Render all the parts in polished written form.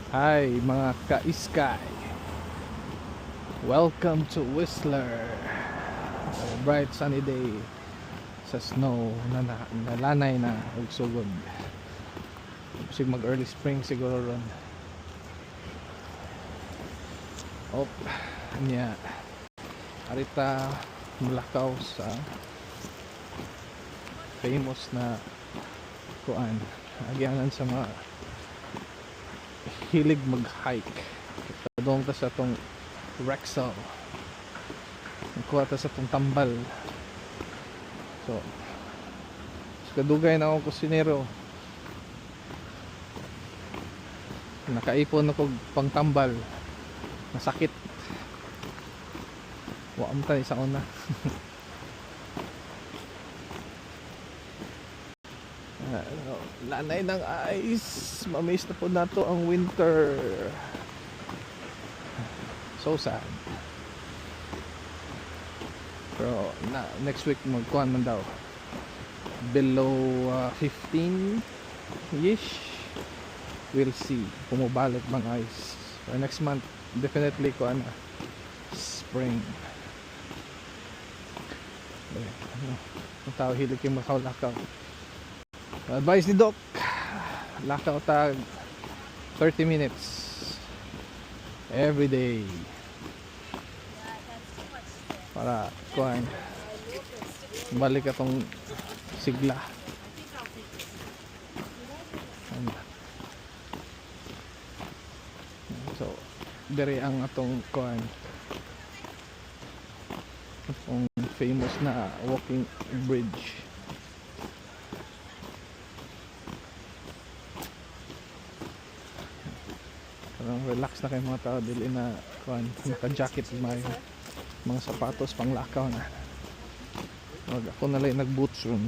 Hi mga ka-iskay, welcome to Whistler. A bright sunny day sa snow na nalanay na og sugod. Sig mag early spring siguro ron. Op, nya arita mulakaw sa famous na kuan. Agyanan sa mga hilig mag-hike. Padong ta sa tong Rexall. Nagkuha ta sa tong tambal. So, kadugay na akong kusinero. Nakaipon ako pang tambal. Masakit. Waam tayo sa una. Lanay ng ice. Mamiss na po nato ang winter. So sad. Pero next week magkuhan man daw. Below 15-ish. We'll see. Pumabalik bang ice. So next month, definitely kuhan na. Spring. Ang tao hilig yung makaw-lakaw. Advice ni Doc, lakaw tag 30 minutes every day para kuhan balik atong sigla. So dire ang atong kuhan, atong famous na walking bridge. Relax na kayo mga tao, dili na kuan, naka-jacket may mga sapatos pang lakaw na. Ako na lang nag-boots ron.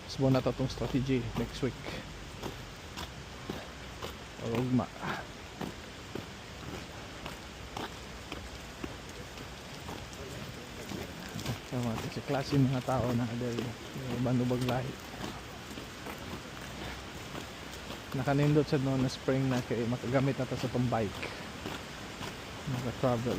Subo na to tong strategy next week. Ugma. Tama si klase mga tao na dali bandubag lahi. Nakanindot sa noon na spring na kay makagamit na ta sa tong bike maka-travel.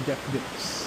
Jeff Dix.